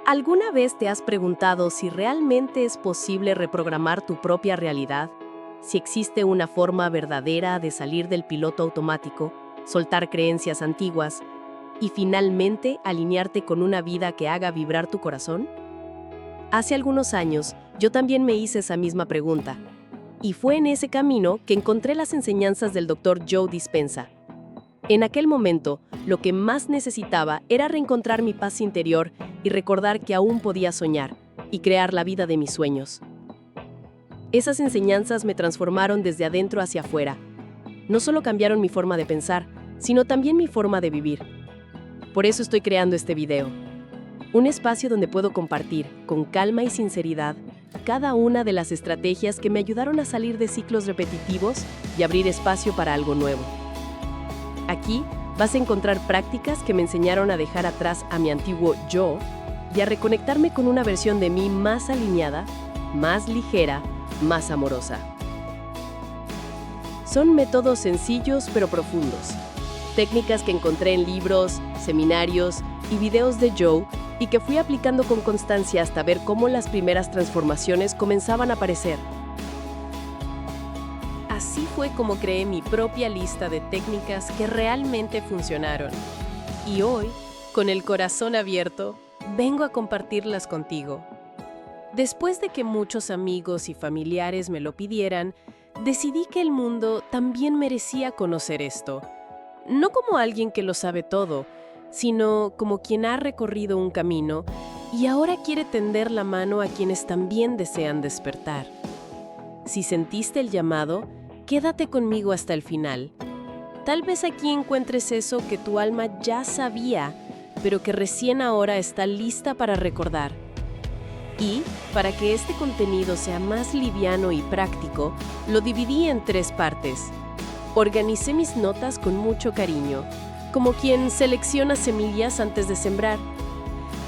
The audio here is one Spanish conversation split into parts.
¿Alguna vez te has preguntado si realmente es posible reprogramar tu propia realidad? Si existe una forma verdadera de salir del piloto automático, soltar creencias antiguas y finalmente alinearte con una vida que haga vibrar tu corazón? Hace algunos años, yo también me hice esa misma pregunta. Y fue en ese camino que encontré las enseñanzas del Dr. Joe Dispenza. En aquel momento, lo que más necesitaba era reencontrar mi paz interior y recordar que aún podía soñar y crear la vida de mis sueños. Esas enseñanzas me transformaron desde adentro hacia afuera. No solo cambiaron mi forma de pensar, sino también mi forma de vivir. Por eso estoy creando este video. Un espacio donde puedo compartir, con calma y sinceridad, cada una de las estrategias que me ayudaron a salir de ciclos repetitivos y abrir espacio para algo nuevo. Aquí vas a encontrar prácticas que me enseñaron a dejar atrás a mi antiguo yo y a reconectarme con una versión de mí más alineada, más ligera, más amorosa. Son métodos sencillos pero profundos. Técnicas que encontré en libros, seminarios y videos de Joe y que fui aplicando con constancia hasta ver cómo las primeras transformaciones comenzaban a aparecer. Así fue como creé mi propia lista de técnicas que realmente funcionaron. Y hoy, con el corazón abierto, vengo a compartirlas contigo. Después de que muchos amigos y familiares me lo pidieran, decidí que el mundo también merecía conocer esto. No como alguien que lo sabe todo, sino como quien ha recorrido un camino y ahora quiere tender la mano a quienes también desean despertar. Si sentiste el llamado, quédate conmigo hasta el final. Tal vez aquí encuentres eso que tu alma ya sabía, pero que recién ahora está lista para recordar. Y, para que este contenido sea más liviano y práctico, lo dividí en 3 partes. Organicé mis notas con mucho cariño, como quien selecciona semillas antes de sembrar.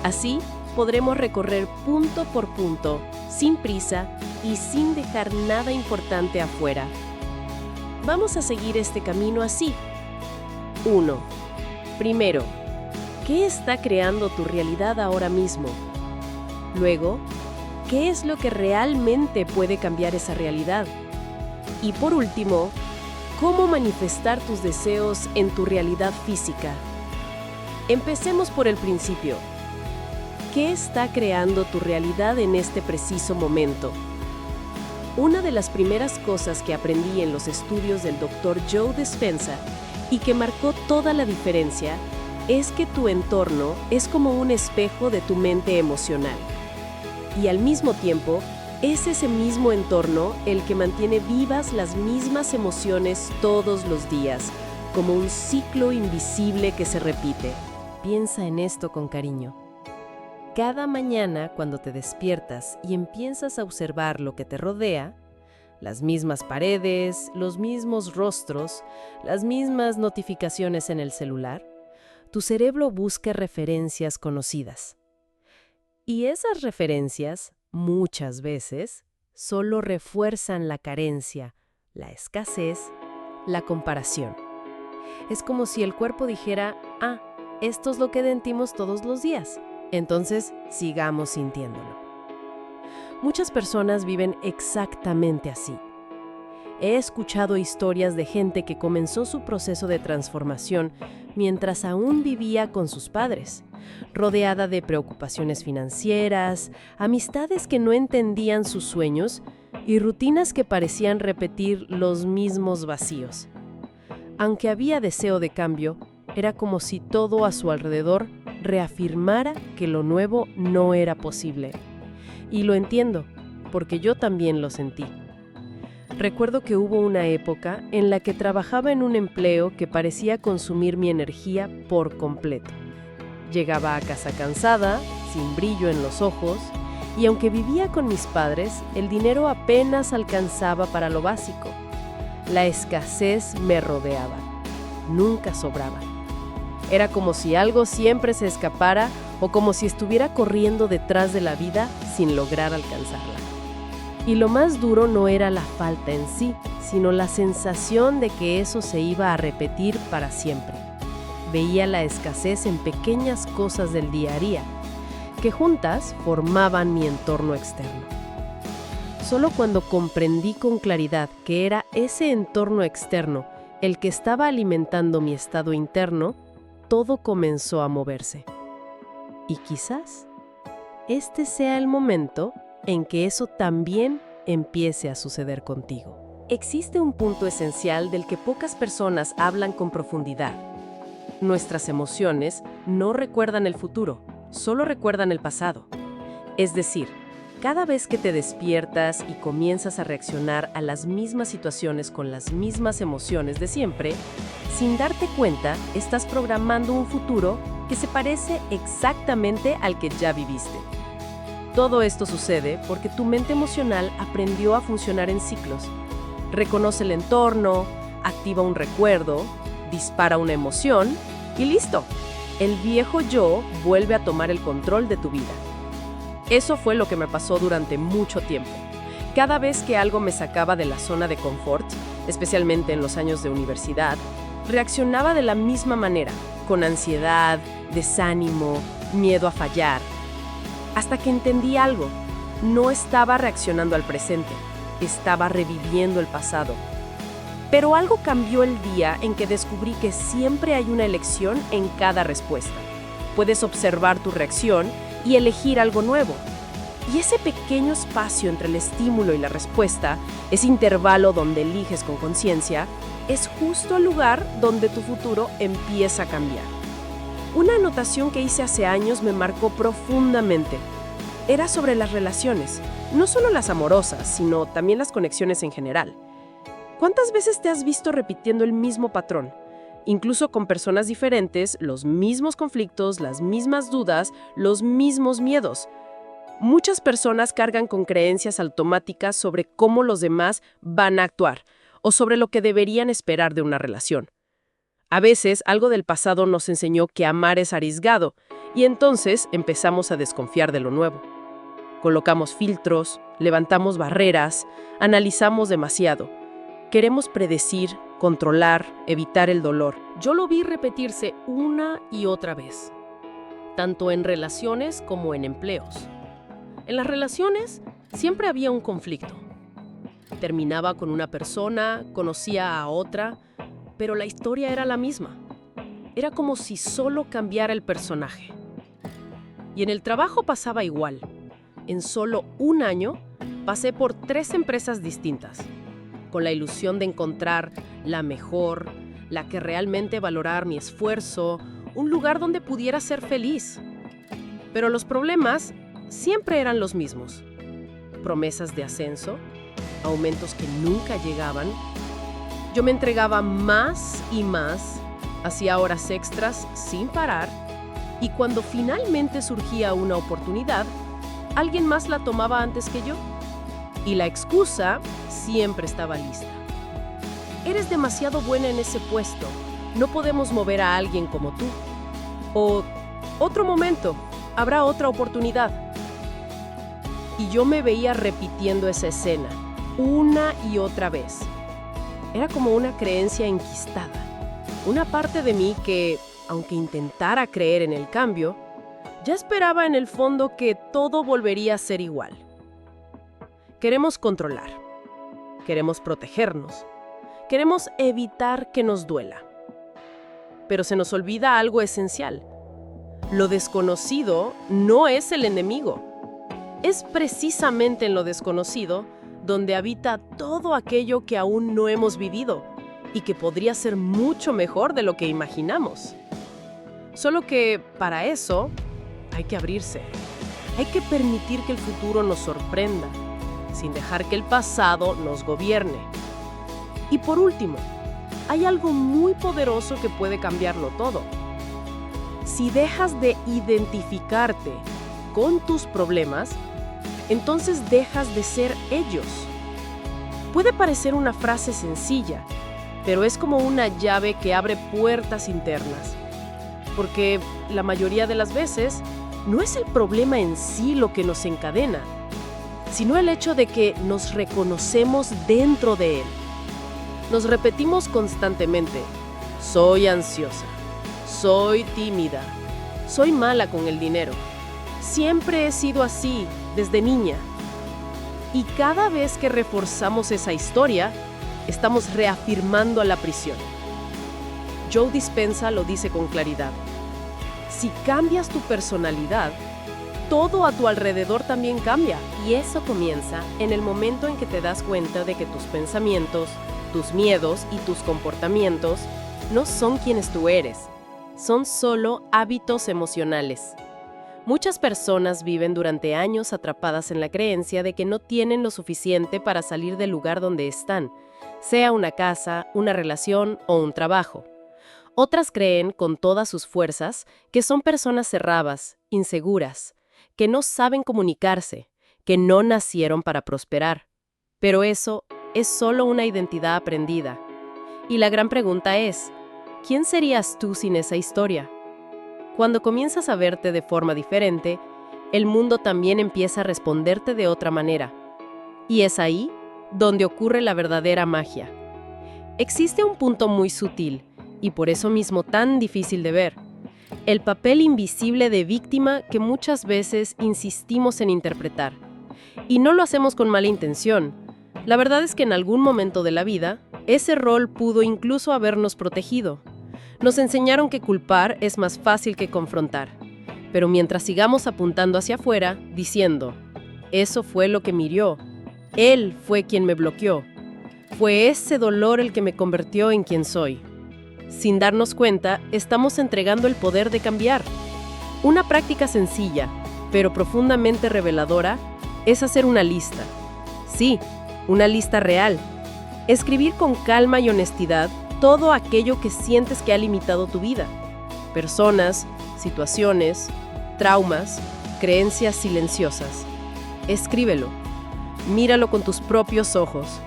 Así, podremos recorrer punto por punto, sin prisa y sin dejar nada importante afuera. Vamos a seguir este camino así. 1. Primero, ¿qué está creando tu realidad ahora mismo? Luego, ¿qué es lo que realmente puede cambiar esa realidad? Y por último, ¿cómo manifestar tus deseos en tu realidad física? Empecemos por el principio. ¿Qué está creando tu realidad en este preciso momento? Una de las primeras cosas que aprendí en los estudios del Dr. Joe Dispenza y que marcó toda la diferencia es que tu entorno es como un espejo de tu mente emocional. Y al mismo tiempo, es ese mismo entorno el que mantiene vivas las mismas emociones todos los días, como un ciclo invisible que se repite. Piensa en esto con cariño. Cada mañana, cuando te despiertas y empiezas a observar lo que te rodea, las mismas paredes, los mismos rostros, las mismas notificaciones en el celular, tu cerebro busca referencias conocidas. Y esas referencias, muchas veces, solo refuerzan la carencia, la escasez, la comparación. Es como si el cuerpo dijera, esto es lo que sentimos todos los días. Entonces, sigamos sintiéndolo. Muchas personas viven exactamente así. He escuchado historias de gente que comenzó su proceso de transformación mientras aún vivía con sus padres, rodeada de preocupaciones financieras, amistades que no entendían sus sueños y rutinas que parecían repetir los mismos vacíos. Aunque había deseo de cambio, era como si todo a su alrededor reafirmara que lo nuevo no era posible. Y lo entiendo, porque yo también lo sentí. Recuerdo que hubo una época en la que trabajaba en un empleo que parecía consumir mi energía por completo. Llegaba a casa cansada, sin brillo en los ojos, y aunque vivía con mis padres, el dinero apenas alcanzaba para lo básico. La escasez me rodeaba. Nunca sobraba. Era como si algo siempre se escapara o como si estuviera corriendo detrás de la vida sin lograr alcanzarla. Y lo más duro no era la falta en sí, sino la sensación de que eso se iba a repetir para siempre. Veía la escasez en pequeñas cosas del día a día. que juntas formaban mi entorno externo. Solo cuando comprendí con claridad que era ese entorno externo el que estaba alimentando mi estado interno, todo comenzó a moverse. Y quizás este sea el momento en que eso también empiece a suceder contigo. Existe un punto esencial del que pocas personas hablan con profundidad. Nuestras emociones no recuerdan el futuro, solo recuerdan el pasado. Es decir, cada vez que te despiertas y comienzas a reaccionar a las mismas situaciones con las mismas emociones de siempre, sin darte cuenta, estás programando un futuro que se parece exactamente al que ya viviste. Todo esto sucede porque tu mente emocional aprendió a funcionar en ciclos. Reconoce el entorno, activa un recuerdo, dispara una emoción y ¡listo! El viejo yo vuelve a tomar el control de tu vida. Eso fue lo que me pasó durante mucho tiempo. Cada vez que algo me sacaba de la zona de confort, especialmente en los años de universidad, reaccionaba de la misma manera, con ansiedad, desánimo, miedo a fallar. Hasta que entendí algo. No estaba reaccionando al presente, estaba reviviendo el pasado. Pero algo cambió el día en que descubrí que siempre hay una elección en cada respuesta. Puedes observar tu reacción y elegir algo nuevo. Y ese pequeño espacio entre el estímulo y la respuesta, ese intervalo donde eliges con conciencia, es justo el lugar donde tu futuro empieza a cambiar. Una anotación que hice hace años me marcó profundamente. Era sobre las relaciones, no solo las amorosas, sino también las conexiones en general. ¿Cuántas veces te has visto repitiendo el mismo patrón? Incluso con personas diferentes, los mismos conflictos, las mismas dudas, los mismos miedos. Muchas personas cargan con creencias automáticas sobre cómo los demás van a actuar o sobre lo que deberían esperar de una relación. A veces, algo del pasado nos enseñó que amar es arriesgado y entonces empezamos a desconfiar de lo nuevo. Colocamos filtros, levantamos barreras, analizamos demasiado. Queremos predecir, controlar, evitar el dolor. Yo lo vi repetirse una y otra vez, tanto en relaciones como en empleos. En las relaciones siempre había un conflicto. Terminaba con una persona, conocía a otra, pero la historia era la misma. Era como si solo cambiara el personaje. Y en el trabajo pasaba igual. En solo un año pasé por 3 empresas distintas, con la ilusión de encontrar la mejor, la que realmente valorara mi esfuerzo, un lugar donde pudiera ser feliz. Pero los problemas siempre eran los mismos. Promesas de ascenso, aumentos que nunca llegaban. Yo me entregaba más y más, hacía horas extras sin parar, y cuando finalmente surgía una oportunidad, alguien más la tomaba antes que yo. Y la excusa siempre estaba lista. Eres demasiado buena en ese puesto, no podemos mover a alguien como tú. O, otro momento, habrá otra oportunidad. Y yo me veía repitiendo esa escena, una y otra vez. Era como una creencia enquistada. Una parte de mí que, aunque intentara creer en el cambio, ya esperaba en el fondo que todo volvería a ser igual. Queremos controlar, queremos protegernos, queremos evitar que nos duela. Pero se nos olvida algo esencial. Lo desconocido no es el enemigo. Es precisamente en lo desconocido donde habita todo aquello que aún no hemos vivido y que podría ser mucho mejor de lo que imaginamos. Solo que, para eso, hay que abrirse. Hay que permitir que el futuro nos sorprenda, sin dejar que el pasado nos gobierne. Y por último, hay algo muy poderoso que puede cambiarlo todo. Si dejas de identificarte con tus problemas, entonces dejas de ser ellos. Puede parecer una frase sencilla, pero es como una llave que abre puertas internas. Porque la mayoría de las veces no es el problema en sí lo que nos encadena, sino el hecho de que nos reconocemos dentro de él. Nos repetimos constantemente: soy ansiosa, soy tímida, soy mala con el dinero. Siempre he sido así, desde niña. Y cada vez que reforzamos esa historia, estamos reafirmando a la prisión. Joe Dispenza lo dice con claridad. Si cambias tu personalidad, todo a tu alrededor también cambia. Y eso comienza en el momento en que te das cuenta de que tus pensamientos, tus miedos y tus comportamientos no son quienes tú eres. Son solo hábitos emocionales. Muchas personas viven durante años atrapadas en la creencia de que no tienen lo suficiente para salir del lugar donde están, sea una casa, una relación o un trabajo. Otras creen con todas sus fuerzas que son personas cerradas, inseguras, que no saben comunicarse, que no nacieron para prosperar. Pero eso es solo una identidad aprendida. Y la gran pregunta es, ¿quién serías tú sin esa historia? Cuando comienzas a verte de forma diferente, el mundo también empieza a responderte de otra manera. Y es ahí donde ocurre la verdadera magia. Existe un punto muy sutil, y por eso mismo tan difícil de ver. El papel invisible de víctima que muchas veces insistimos en interpretar. Y no lo hacemos con mala intención. La verdad es que en algún momento de la vida, ese rol pudo incluso habernos protegido. Nos enseñaron que culpar es más fácil que confrontar. Pero mientras sigamos apuntando hacia afuera, diciendo, eso fue lo que me hirió, él fue quien me bloqueó, fue ese dolor el que me convirtió en quien soy. Sin darnos cuenta, estamos entregando el poder de cambiar. Una práctica sencilla, pero profundamente reveladora, es hacer una lista. Sí, una lista real. Escribir con calma y honestidad todo aquello que sientes que ha limitado tu vida. Personas, situaciones, traumas, creencias silenciosas. Escríbelo. Míralo con tus propios ojos.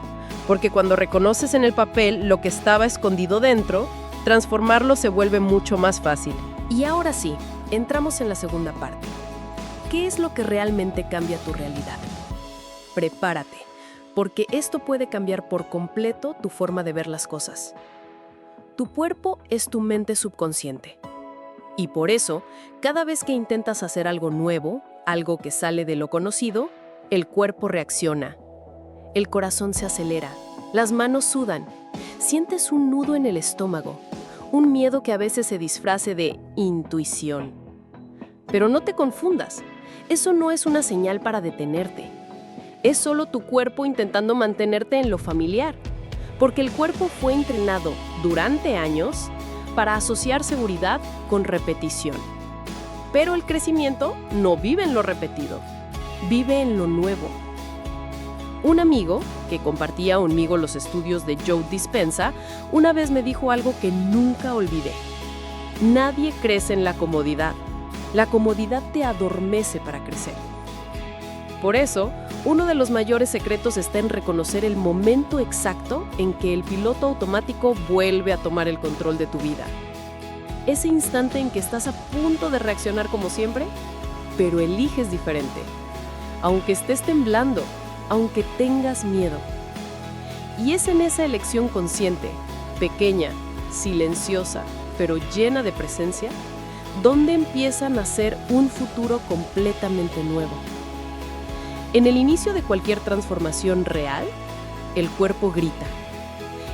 Porque cuando reconoces en el papel lo que estaba escondido dentro, transformarlo se vuelve mucho más fácil. Y ahora sí, entramos en la segunda parte. ¿Qué es lo que realmente cambia tu realidad? Prepárate, porque esto puede cambiar por completo tu forma de ver las cosas. Tu cuerpo es tu mente subconsciente. Y por eso, cada vez que intentas hacer algo nuevo, algo que sale de lo conocido, el cuerpo reacciona. El corazón se acelera, las manos sudan, sientes un nudo en el estómago, un miedo que a veces se disfrace de intuición. Pero no te confundas, eso no es una señal para detenerte. Es solo tu cuerpo intentando mantenerte en lo familiar, porque el cuerpo fue entrenado durante años para asociar seguridad con repetición. Pero el crecimiento no vive en lo repetido, vive en lo nuevo. Un amigo, que compartía conmigo los estudios de Joe Dispenza, una vez me dijo algo que nunca olvidé. Nadie crece en la comodidad. La comodidad te adormece para crecer. Por eso, uno de los mayores secretos está en reconocer el momento exacto en que el piloto automático vuelve a tomar el control de tu vida. Ese instante en que estás a punto de reaccionar como siempre, pero eliges diferente. Aunque estés temblando, aunque tengas miedo. Y es en esa elección consciente, pequeña, silenciosa, pero llena de presencia, donde empieza a nacer un futuro completamente nuevo. En el inicio de cualquier transformación real, el cuerpo grita.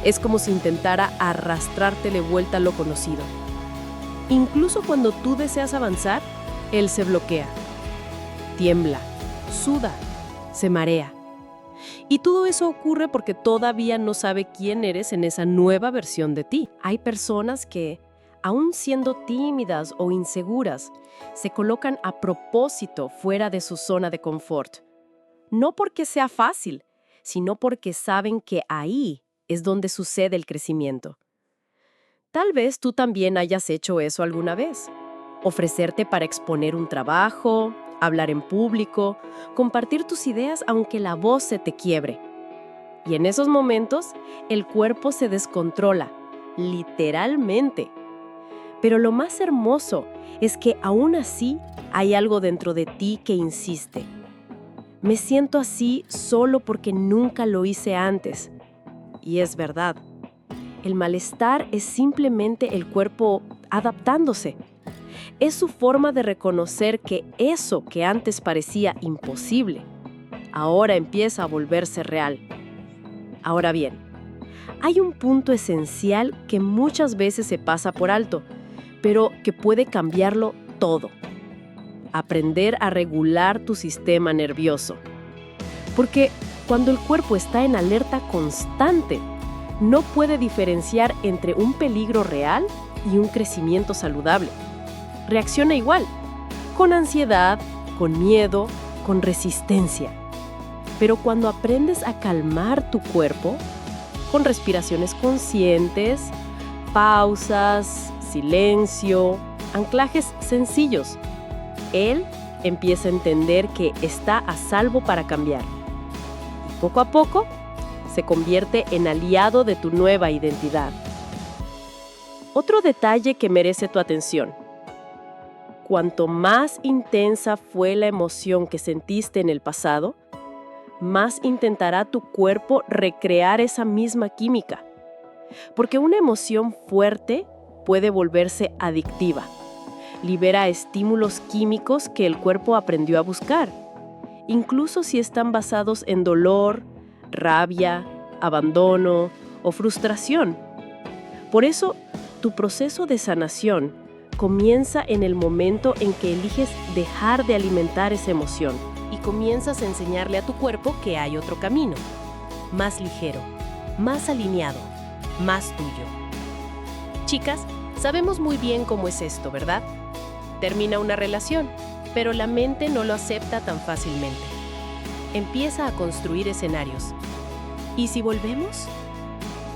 Es como si intentara arrastrarte de vuelta a lo conocido. Incluso cuando tú deseas avanzar, él se bloquea. Tiembla, suda, se marea. Y todo eso ocurre porque todavía no sabe quién eres en esa nueva versión de ti. Hay personas que, aun siendo tímidas o inseguras, se colocan a propósito fuera de su zona de confort. No porque sea fácil, sino porque saben que ahí es donde sucede el crecimiento. Tal vez tú también hayas hecho eso alguna vez. Ofrecerte para exponer un trabajo, hablar en público, compartir tus ideas aunque la voz se te quiebre. Y en esos momentos, el cuerpo se descontrola, literalmente. Pero lo más hermoso es que aún así hay algo dentro de ti que insiste. Me siento así solo porque nunca lo hice antes. Y es verdad. El malestar es simplemente el cuerpo adaptándose. Es su forma de reconocer que eso que antes parecía imposible, ahora empieza a volverse real. Ahora bien, hay un punto esencial que muchas veces se pasa por alto, pero que puede cambiarlo todo. Aprender a regular tu sistema nervioso. Porque cuando el cuerpo está en alerta constante, no puede diferenciar entre un peligro real y un crecimiento saludable. Reacciona igual, con ansiedad, con miedo, con resistencia. Pero cuando aprendes a calmar tu cuerpo, con respiraciones conscientes, pausas, silencio, anclajes sencillos, él empieza a entender que está a salvo para cambiar. Y poco a poco, se convierte en aliado de tu nueva identidad. Otro detalle que merece tu atención. Cuanto más intensa fue la emoción que sentiste en el pasado, más intentará tu cuerpo recrear esa misma química. Porque una emoción fuerte puede volverse adictiva. Libera estímulos químicos que el cuerpo aprendió a buscar, incluso si están basados en dolor, rabia, abandono o frustración. Por eso, tu proceso de sanación comienza en el momento en que eliges dejar de alimentar esa emoción y comienzas a enseñarle a tu cuerpo que hay otro camino, más ligero, más alineado, más tuyo. Chicas, sabemos muy bien cómo es esto, ¿verdad? Termina una relación, pero la mente no lo acepta tan fácilmente. Empieza a construir escenarios. ¿Y si volvemos?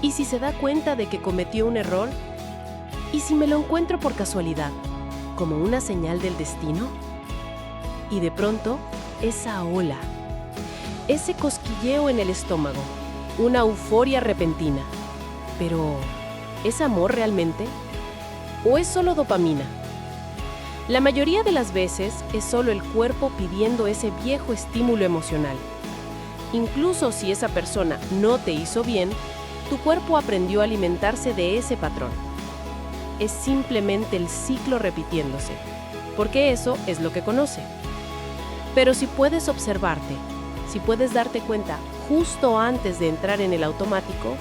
¿Y si se da cuenta de que cometió un error? ¿Y si me lo encuentro por casualidad, como una señal del destino? Y de pronto, esa ola, ese cosquilleo en el estómago, una euforia repentina. Pero, ¿es amor realmente? ¿O es solo dopamina? La mayoría de las veces es solo el cuerpo pidiendo ese viejo estímulo emocional. Incluso si esa persona no te hizo bien, tu cuerpo aprendió a alimentarse de ese patrón. Es simplemente el ciclo repitiéndose, porque eso es lo que conoce. Pero si puedes observarte, si puedes darte cuenta justo antes de entrar en el automático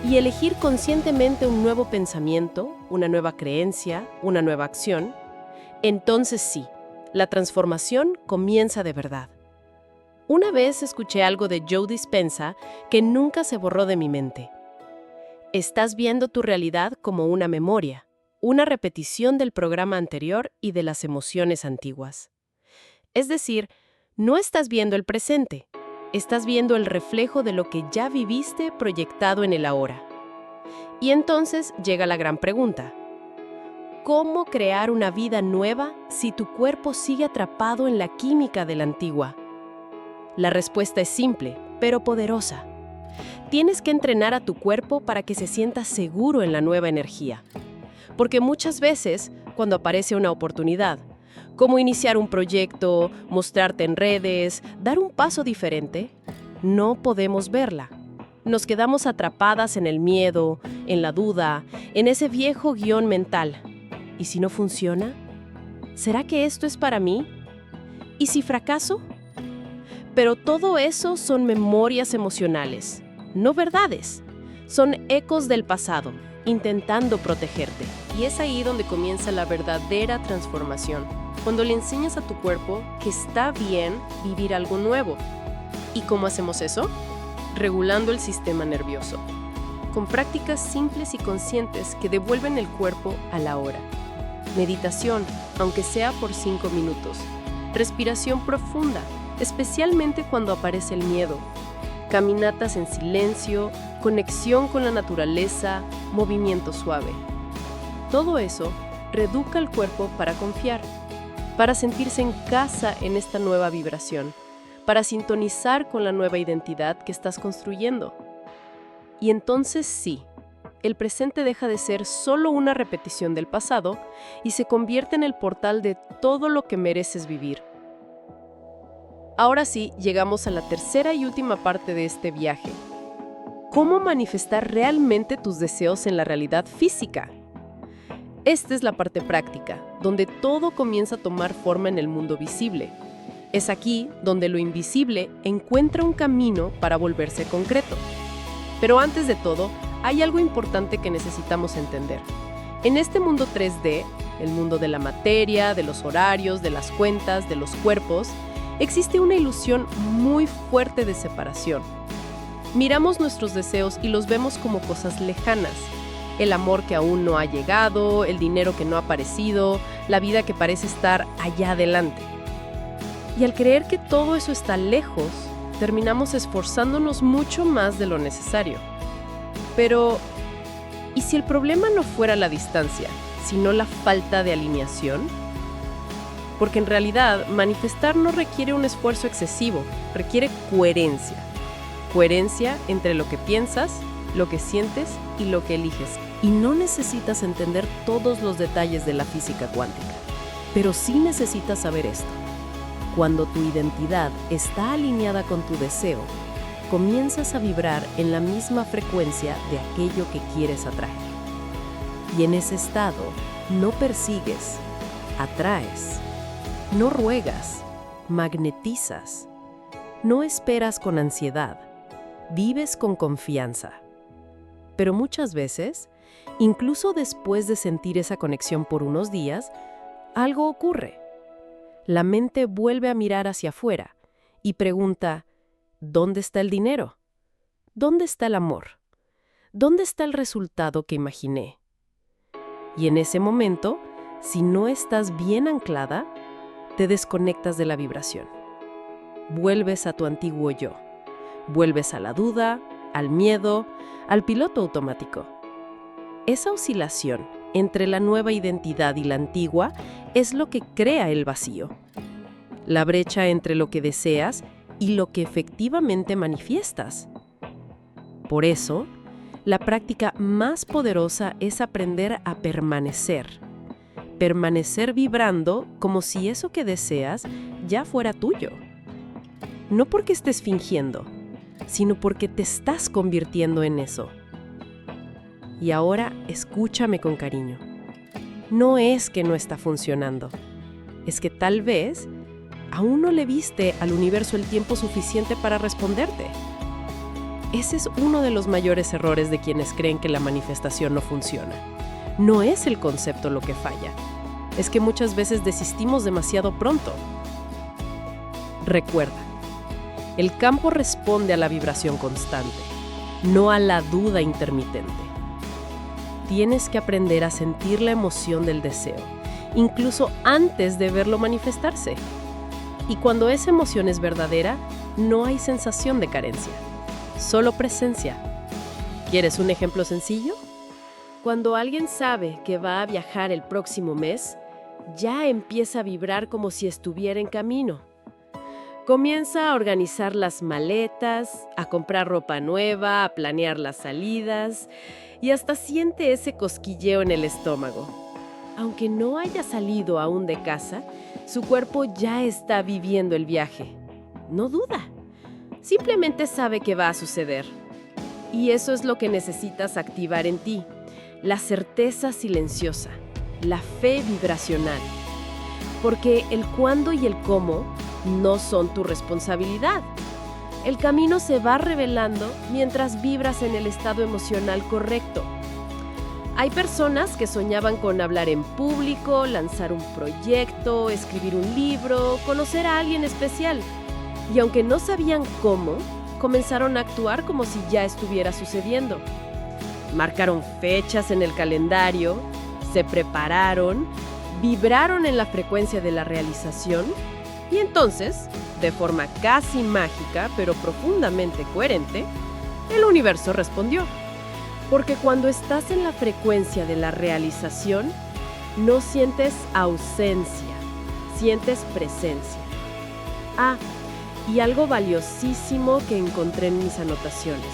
y elegir conscientemente un nuevo pensamiento, una nueva creencia, una nueva acción, entonces sí, la transformación comienza de verdad. Una vez escuché algo de Joe Dispenza que nunca se borró de mi mente. Estás viendo tu realidad como una memoria, una repetición del programa anterior y de las emociones antiguas. Es decir, no estás viendo el presente, estás viendo el reflejo de lo que ya viviste proyectado en el ahora. Y entonces llega la gran pregunta. ¿Cómo crear una vida nueva si tu cuerpo sigue atrapado en la química de la antigua? La respuesta es simple, pero poderosa. Tienes que entrenar a tu cuerpo para que se sienta seguro en la nueva energía. Porque muchas veces, cuando aparece una oportunidad, como iniciar un proyecto, mostrarte en redes, dar un paso diferente, no podemos verla. Nos quedamos atrapadas en el miedo, en la duda, en ese viejo guión mental. ¿Y si no funciona? ¿Será que esto es para mí? ¿Y si fracaso? Pero todo eso son memorias emocionales, no verdades. Son ecos del pasado, intentando protegerte. Y es ahí donde comienza la verdadera transformación. Cuando le enseñas a tu cuerpo que está bien vivir algo nuevo. ¿Y cómo hacemos eso? Regulando el sistema nervioso. Con prácticas simples y conscientes que devuelven el cuerpo a la hora. Meditación, aunque sea por 5 minutos. Respiración profunda, especialmente cuando aparece el miedo. Caminatas en silencio, conexión con la naturaleza, movimiento suave. Todo eso reeduca el cuerpo para confiar, para sentirse en casa en esta nueva vibración, para sintonizar con la nueva identidad que estás construyendo. Y entonces sí, el presente deja de ser solo una repetición del pasado y se convierte en el portal de todo lo que mereces vivir. Ahora sí, llegamos a la tercera y última parte de este viaje. ¿Cómo manifestar realmente tus deseos en la realidad física? Esta es la parte práctica, donde todo comienza a tomar forma en el mundo visible. Es aquí donde lo invisible encuentra un camino para volverse concreto. Pero antes de todo, hay algo importante que necesitamos entender. En este mundo 3D, el mundo de la materia, de los horarios, de las cuentas, de los cuerpos, existe una ilusión muy fuerte de separación. Miramos nuestros deseos y los vemos como cosas lejanas. El amor que aún no ha llegado, el dinero que no ha aparecido, la vida que parece estar allá adelante. Y al creer que todo eso está lejos, terminamos esforzándonos mucho más de lo necesario. Pero, ¿y si el problema no fuera la distancia, sino la falta de alineación? Porque en realidad, manifestar no requiere un esfuerzo excesivo, requiere coherencia. Coherencia entre lo que piensas, lo que sientes y lo que eliges. Y no necesitas entender todos los detalles de la física cuántica, pero sí necesitas saber esto. Cuando tu identidad está alineada con tu deseo, comienzas a vibrar en la misma frecuencia de aquello que quieres atraer. Y en ese estado, no persigues, atraes. No ruegas, magnetizas. No esperas con ansiedad, vives con confianza. Pero muchas veces, incluso después de sentir esa conexión por unos días, algo ocurre. La mente vuelve a mirar hacia afuera y pregunta, ¿dónde está el dinero? ¿Dónde está el amor? ¿Dónde está el resultado que imaginé? Y en ese momento, si no estás bien anclada, te desconectas de la vibración. Vuelves a tu antiguo yo. Vuelves a la duda, al miedo, al piloto automático. Esa oscilación entre la nueva identidad y la antigua es lo que crea el vacío. La brecha entre lo que deseas y lo que efectivamente manifiestas. Por eso, la práctica más poderosa es aprender a permanecer. Permanecer vibrando como si eso que deseas ya fuera tuyo. No porque estés fingiendo, sino porque te estás convirtiendo en eso. Y ahora escúchame con cariño. No es que no está funcionando, es que tal vez aún no le viste al universo el tiempo suficiente para responderte. Ese es uno de los mayores errores de quienes creen que la manifestación no funciona. No es el concepto lo que falla, es que muchas veces desistimos demasiado pronto. Recuerda, el campo responde a la vibración constante, no a la duda intermitente. Tienes que aprender a sentir la emoción del deseo, incluso antes de verlo manifestarse. Y cuando esa emoción es verdadera, no hay sensación de carencia, solo presencia. ¿Quieres un ejemplo sencillo? Cuando alguien sabe que va a viajar el próximo mes, ya empieza a vibrar como si estuviera en camino. Comienza a organizar las maletas, a comprar ropa nueva, a planear las salidas y hasta siente ese cosquilleo en el estómago. Aunque no haya salido aún de casa, su cuerpo ya está viviendo el viaje. No duda, simplemente sabe que va a suceder. Y eso es lo que necesitas activar en ti, la certeza silenciosa, la fe vibracional. Porque el cuándo y el cómo no son tu responsabilidad. El camino se va revelando mientras vibras en el estado emocional correcto. Hay personas que soñaban con hablar en público, lanzar un proyecto, escribir un libro, conocer a alguien especial. Y aunque no sabían cómo, comenzaron a actuar como si ya estuviera sucediendo. Marcaron fechas en el calendario, se prepararon, vibraron en la frecuencia de la realización y entonces, de forma casi mágica pero profundamente coherente, el universo respondió. Porque cuando estás en la frecuencia de la realización, no sientes ausencia, sientes presencia. Ah, y algo valiosísimo que encontré en mis anotaciones.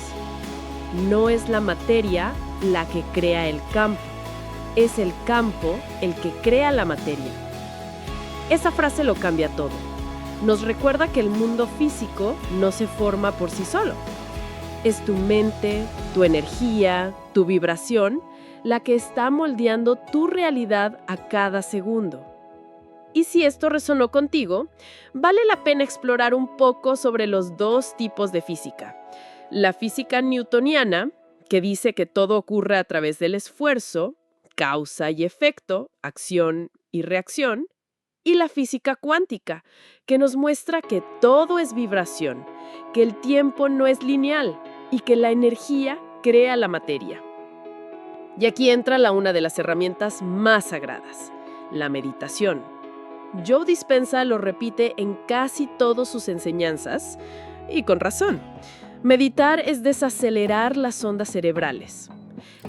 No es la materia la que crea el campo, es el campo el que crea la materia. Esa frase lo cambia todo. Nos recuerda que el mundo físico no se forma por sí solo. Es tu mente, tu energía, tu vibración, la que está moldeando tu realidad a cada segundo. Y si esto resonó contigo, vale la pena explorar un poco sobre los dos tipos de física. La física newtoniana, que dice que todo ocurre a través del esfuerzo, causa y efecto, acción y reacción, y la física cuántica, que nos muestra que todo es vibración, que el tiempo no es lineal y que la energía crea la materia. Y aquí entra una de las herramientas más sagradas, la meditación. Joe Dispenza lo repite en casi todas sus enseñanzas, y con razón. Meditar es desacelerar las ondas cerebrales.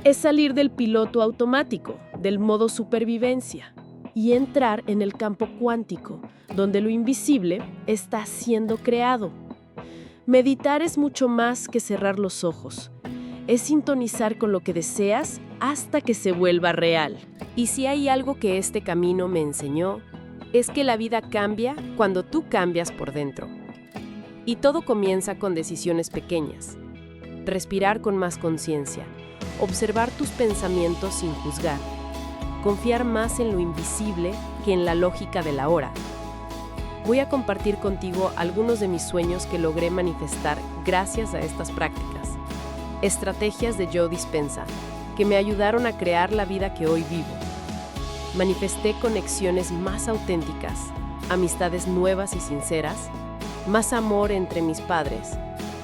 Es salir del piloto automático, del modo supervivencia, y entrar en el campo cuántico, donde lo invisible está siendo creado. Meditar es mucho más que cerrar los ojos. Es sintonizar con lo que deseas hasta que se vuelva real. Y si hay algo que este camino me enseñó, es que la vida cambia cuando tú cambias por dentro. Y todo comienza con decisiones pequeñas. Respirar con más conciencia, observar tus pensamientos sin juzgar, confiar más en lo invisible que en la lógica de la hora. Voy a compartir contigo algunos de mis sueños que logré manifestar gracias a estas prácticas. Estrategias de Joe Dispenza, que me ayudaron a crear la vida que hoy vivo. Manifesté conexiones más auténticas, amistades nuevas y sinceras, más amor entre mis padres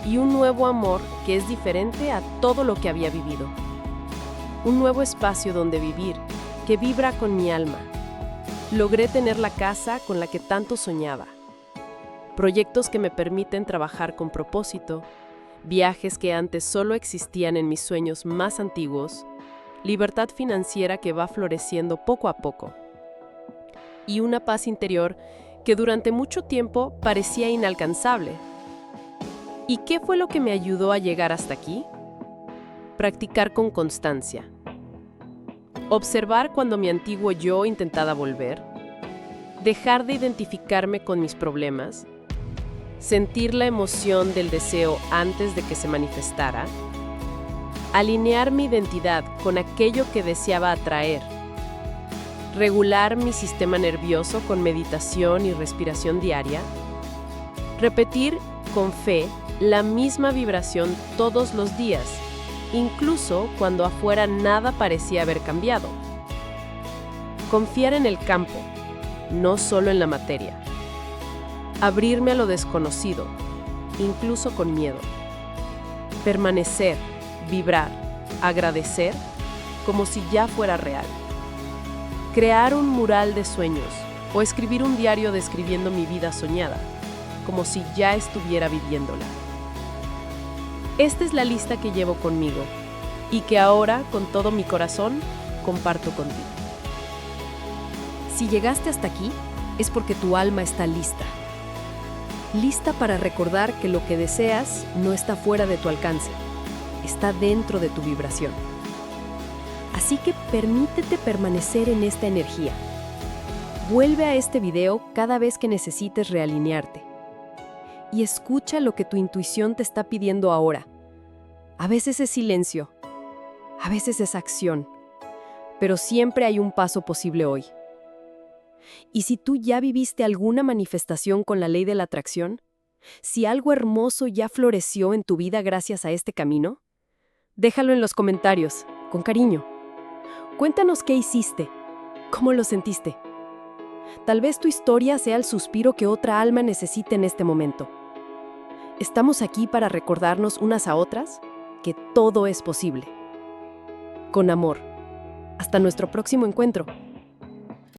y un nuevo amor que es diferente a todo lo que había vivido. Un nuevo espacio donde vivir, que vibra con mi alma. Logré tener la casa con la que tanto soñaba. Proyectos que me permiten trabajar con propósito, viajes que antes solo existían en mis sueños más antiguos, libertad financiera que va floreciendo poco a poco, y una paz interior que durante mucho tiempo parecía inalcanzable. ¿Y qué fue lo que me ayudó a llegar hasta aquí? Practicar con constancia. Observar cuando mi antiguo yo intentaba volver. Dejar de identificarme con mis problemas. Sentir la emoción del deseo antes de que se manifestara. Alinear mi identidad con aquello que deseaba atraer. Regular mi sistema nervioso con meditación y respiración diaria. Repetir con fe la misma vibración todos los días, incluso cuando afuera nada parecía haber cambiado. Confiar en el campo, no solo en la materia. Abrirme a lo desconocido, incluso con miedo. Permanecer, vibrar, agradecer, como si ya fuera real. Crear un mural de sueños o escribir un diario describiendo mi vida soñada, como si ya estuviera viviéndola. Esta es la lista que llevo conmigo y que ahora, con todo mi corazón, comparto contigo. Si llegaste hasta aquí, es porque tu alma está lista. Lista para recordar que lo que deseas no está fuera de tu alcance, está dentro de tu vibración. Así que permítete permanecer en esta energía. Vuelve a este video cada vez que necesites realinearte. Y escucha lo que tu intuición te está pidiendo ahora. A veces es silencio, a veces es acción, pero siempre hay un paso posible hoy. Y si tú ya viviste alguna manifestación con la ley de la atracción, si algo hermoso ya floreció en tu vida gracias a este camino, déjalo en los comentarios, con cariño. Cuéntanos qué hiciste, cómo lo sentiste. Tal vez tu historia sea el suspiro que otra alma necesite en este momento. Estamos aquí para recordarnos unas a otras que todo es posible. Con amor. Hasta nuestro próximo encuentro.